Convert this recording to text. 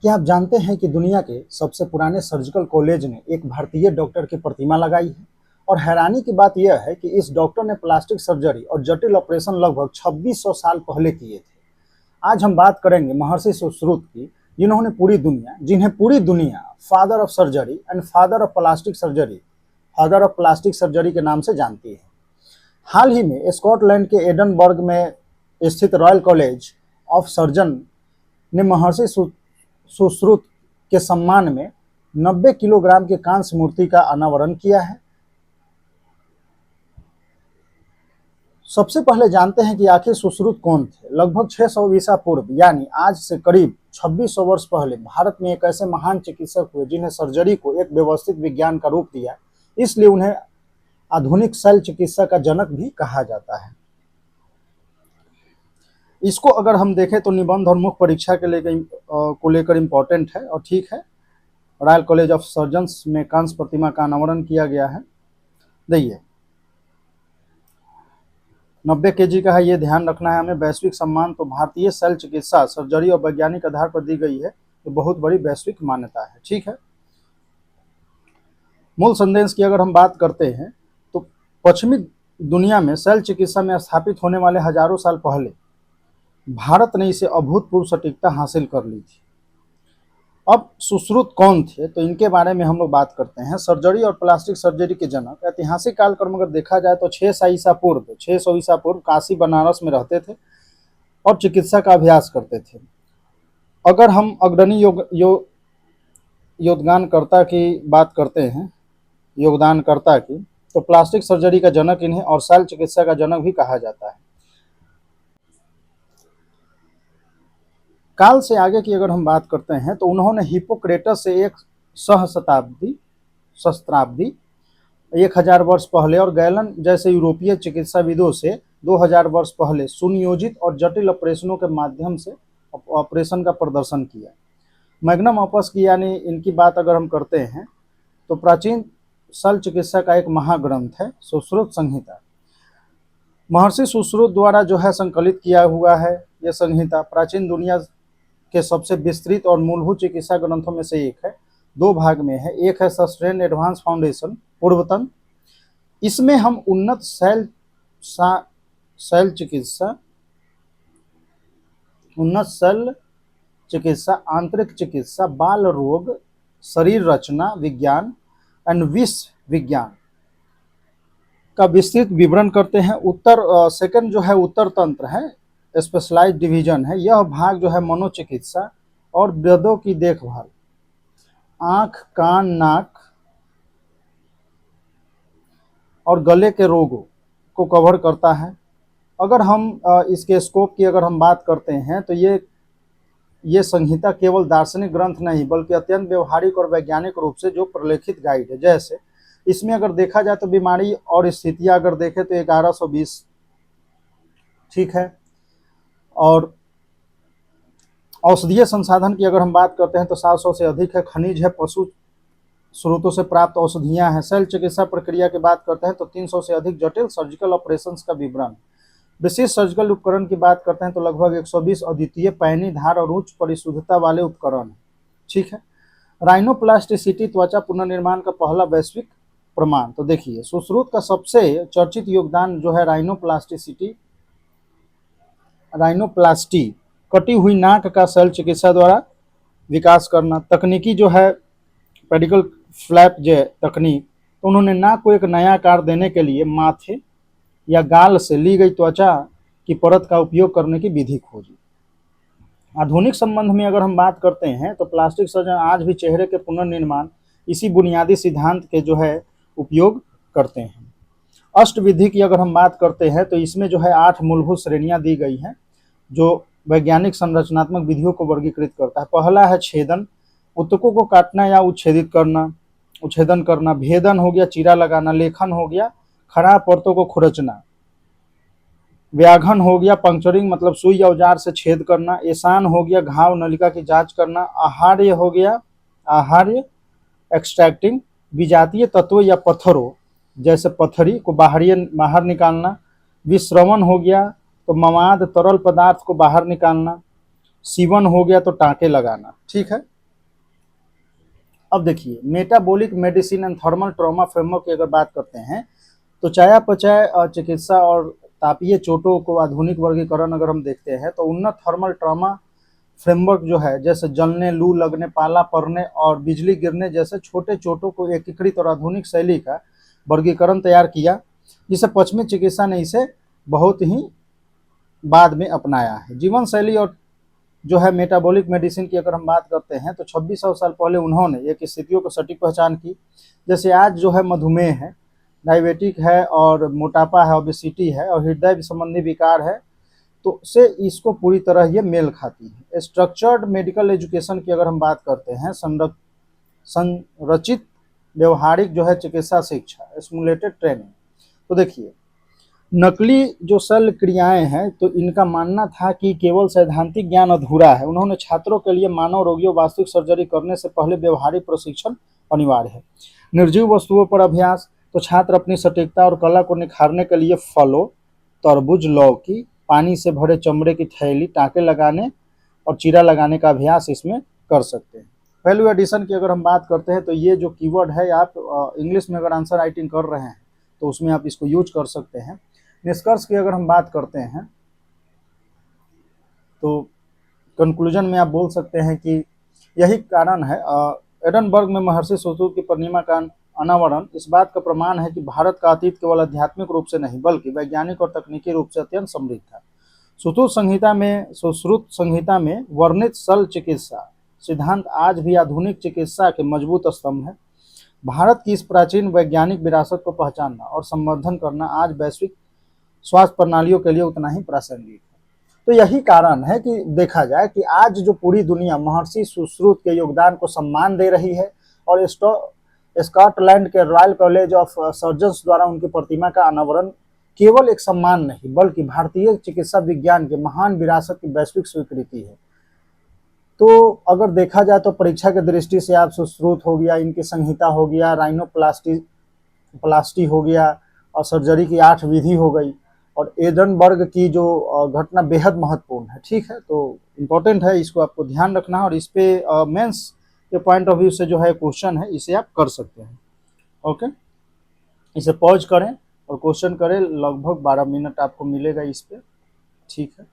क्या आप जानते हैं कि दुनिया के सबसे पुराने सर्जिकल कॉलेज ने एक भारतीय डॉक्टर की प्रतिमा लगाई है? और हैरानी की बात यह है कि इस डॉक्टर ने प्लास्टिक सर्जरी और जटिल ऑपरेशन लगभग 2600 साल पहले किए थे। आज हम बात करेंगे महर्षि सुश्रुत की, जिन्हें पूरी दुनिया father of surgery and father of plastic surgery के नाम से जानती है। हाल ही में स्कॉटलैंड के एडनबर्ग में स्थित रॉयल कॉलेज ऑफ सर्जन ने महर्षि सुश्रुत के सम्मान में 90 किलोग्राम की कांस्य मूर्ति का अनावरण किया है। सबसे पहले जानते हैं कि आखिर सुश्रुत कौन थे। लगभग 600 ईसा पूर्व यानी आज से करीब 2600 वर्ष पहले भारत में एक ऐसे महान चिकित्सक हुए जिन्हें सर्जरी को एक व्यवस्थित विज्ञान का रूप दिया, इसलिए उन्हें आधुनिक शल्य चिकित्सा का जनक भी कहा जाता है। इसको अगर हम देखें तो निबंध और मुख्य परीक्षा के लेकर इम्पोर्टेंट है और ठीक है। रॉयल कॉलेज ऑफ सर्जन्स में कांस्य प्रतिमा का अनावरण किया गया है। देखिए 90 केजी का है, ये ध्यान रखना है हमें। वैश्विक सम्मान तो भारतीय शल्य चिकित्सा सर्जरी और वैज्ञानिक आधार पर दी गई है, तो बहुत बड़ी वैश्विक मान्यता है, ठीक है। मूल संदेश की अगर हम बात करते हैं तो पश्चिमी दुनिया में शल्य चिकित्सा में स्थापित होने वाले हजारों साल पहले भारत ने इसे अभूतपूर्व सटीकता हासिल कर ली थी। अब सुश्रुत कौन थे, तो इनके बारे में हम लोग बात करते हैं। सर्जरी और प्लास्टिक सर्जरी के जनक ऐतिहासिक कालक्रम अगर देखा जाए तो 600 ईसा पूर्व काशी बनारस में रहते थे और चिकित्सा का अभ्यास करते थे। अगर हम अग्रणी योगदानकर्ता की बात करते हैं, तो प्लास्टिक सर्जरी का जनक इन्हें और शल्य चिकित्सा का जनक भी कहा जाता है। काल से आगे की अगर हम बात करते हैं तो उन्होंने हिप्पोक्रेटस से एक सहस्त्राब्दी 1000 वर्ष पहले और गैलन जैसे यूरोपीय चिकित्साविदों से 2000 वर्ष पहले सुनियोजित और जटिल ऑपरेशनों के माध्यम से ऑपरेशन का प्रदर्शन किया। मैग्नम ऑपस की यानी इनकी बात अगर हम करते हैं तो प्राचीन शल्य चिकित्सा का एक महाग्रंथ है सुश्रुत संहिता। महर्षि सुश्रुत द्वारा जो है संकलित किया हुआ है यह संहिता प्राचीन दुनिया के सबसे विस्तृत और मूलभूत चिकित्सा ग्रंथों में से एक है। 2 भाग में है। एक है सस्टेन एडवांस फाउंडेशन पूर्वतन, इसमें हम उन्नत शल्य चिकित्सा, आंतरिक चिकित्सा, बाल रोग, शरीर रचना विज्ञान एंड विष विज्ञान का विस्तृत विवरण करते हैं। सेकंड जो है उत्तर तंत्र है, स्पेशलाइज्ड डिवीजन है। यह भाग जो है मनोचिकित्सा और वेदों की देखभाल, आंख, कान, नाक और गले के रोगों को कवर करता है। अगर हम इसके स्कोप की अगर हम बात करते हैं तो ये संहिता केवल दार्शनिक ग्रंथ नहीं बल्कि अत्यंत व्यवहारिक और वैज्ञानिक रूप से जो प्रलेखित गाइड है। जैसे इसमें अगर देखा जाए तो बीमारी और स्थितियां अगर देखें तो 1120, ठीक है। और औषधीय संसाधन की अगर हम बात करते हैं तो 700 से अधिक है। खनिज है, पशु स्रोतों से प्राप्त औषधियां हैं। शल्य चिकित्सा प्रक्रिया की बात करते हैं तो 300 से अधिक जटिल सर्जिकल ऑपरेशंस का विवरण। विशेष सर्जिकल उपकरण की बात करते हैं तो लगभग 120 अद्वितीय पैनी धार और उच्च परिशुद्धता वाले उपकरण हैं, ठीक है। राइनोप्लास्टिसिटी त्वचा पुनर्निर्माण का पहला वैश्विक प्रमाण। तो देखिए सुश्रुत का सबसे चर्चित योगदान जो है राइनोप्लास्टी, कटी हुई नाक का शल्य चिकित्सा द्वारा विकास करना। तकनीकी जो है पेडिकल फ्लैप जो तकनीक, तो उन्होंने नाक को एक नया आकार देने के लिए माथे या गाल से ली गई त्वचा की परत का उपयोग करने की विधि खोजी। आधुनिक संबंध में अगर हम बात करते हैं तो प्लास्टिक सर्जन आज भी चेहरे के पुनर्निर्माण इसी बुनियादी सिद्धांत के जो है उपयोग करते हैं। अष्टविधि की अगर हम बात करते हैं तो इसमें जो है 8 मूलभूत श्रेणियां दी गई हैं जो वैज्ञानिक संरचनात्मक विधियों को वर्गीकृत करता है। पहला है छेदन, ऊतकों को काटना या उच्छेदन करना। भेदन हो गया, चीरा लगाना। लेखन हो गया, खराब परतों को खुरचना। व्याघन हो गया, पंक्चरिंग मतलब सुई या औजार से छेद करना। एसान हो गया, घाव नलिका की जांच करना। आहार्य हो गया, एक्सट्रैक्टिंग, विजातीय तत्वों या पत्थरों जैसे पत्थरी को बाहर निकालना। विश्रवण हो गया तो मवाद तरल पदार्थ को बाहर निकालना। सीवन हो गया तो टाँके लगाना, ठीक है। अब देखिए metabolic medicine and thermal trauma framework की अगर बात करते हैं तो चयापचय चिकित्सा और तापीय चोटों को आधुनिक वर्गीकरण अगर हम देखते हैं तो उन्नत थर्मल ट्रॉमा फ्रेमवर्क जो है, जैसे जलने, लू लगने, पाला पड़ने और बिजली गिरने जैसे छोटे चोटों को एकीकृत और आधुनिक शैली का वर्गीकरण तैयार किया, जिसे पश्चिमी चिकित्सा ने इसे बहुत ही बाद में अपनाया है। जीवन शैली और जो है मेटाबॉलिक मेडिसिन की अगर हम बात करते हैं तो 2600 साल पहले उन्होंने एक स्थितियों को सटीक पहचान की, जैसे आज जो है मधुमेह है, डायबिटिक है और मोटापा है, ओबेसिटी है और हृदय संबंधी विकार है, तो से इसको पूरी तरह ये मेल खाती है। स्ट्रक्चर्ड मेडिकल एजुकेशन की अगर हम बात करते हैं, संरचित व्यवहारिक जो है चिकित्सा शिक्षा, स्टिमुलेटेड ट्रेनिंग, तो देखिए नकली जो शल्य क्रियाएं हैं तो इनका मानना था कि केवल सैद्धांतिक ज्ञान अधूरा है। उन्होंने छात्रों के लिए मानव रोगियों वास्तविक सर्जरी करने से पहले व्यवहारिक प्रशिक्षण अनिवार्य है। निर्जीव वस्तुओं पर अभ्यास, तो छात्र अपनी सटीकता और कला को निखारने के लिए फलों, तरबूज, लौकी, पानी से भरे चमड़े की थैली, टाँके लगाने और चीरा लगाने का अभ्यास इसमें कर सकते हैं। वैल्यू एडिशन की अगर हम बात करते हैं तो ये जो कीवर्ड है आप इंग्लिश में अगर आंसर राइटिंग कर रहे हैं तो उसमें आप इसको यूज कर सकते हैं। निष्कर्ष की अगर हम बात करते हैं तो कंक्लूजन में आप बोल सकते हैं कि यही कारण है एडनबर्ग में महर्षि सुश्रुत की प्रतिमा का अनावरण इस बात का प्रमाण है कि भारत का अतीत केवल आध्यात्मिक रूप से नहीं बल्कि वैज्ञानिक और तकनीकी रूप से अत्यंत समृद्ध था। सुश्रुत संहिता में वर्णित शल्य चिकित्सा सिद्धांत आज भी आधुनिक चिकित्सा के मजबूत स्तंभ है। भारत की इस प्राचीन वैज्ञानिक विरासत को पहचानना और संवर्धन करना आज वैश्विक स्वास्थ्य प्रणालियों के लिए उतना ही प्रासंगिक है। तो यही कारण है कि देखा जाए कि आज जो पूरी दुनिया महर्षि सुश्रुत के योगदान को सम्मान दे रही है और स्कॉटलैंड के रॉयल कॉलेज ऑफ सर्जन्स द्वारा उनकी प्रतिमा का अनावरण केवल एक सम्मान नहीं बल्कि भारतीय चिकित्सा विज्ञान के महान विरासत की वैश्विक स्वीकृति है। तो अगर देखा जाए तो परीक्षा की दृष्टि से आप सुश्रुत हो गया, इनकी संहिता हो गया, राइनोप्लास्टी हो गया और सर्जरी की 8 विधि हो गई और एडनबर्ग की जो घटना बेहद महत्वपूर्ण है, ठीक है। तो इम्पोर्टेंट है, इसको आपको ध्यान रखना है और इस पे मेंस के पॉइंट ऑफ व्यू से जो है क्वेश्चन है इसे आप कर सकते हैं। ओके, इसे पॉज करें और क्वेश्चन करें, लगभग 12 मिनट आपको मिलेगा इस पे, ठीक है।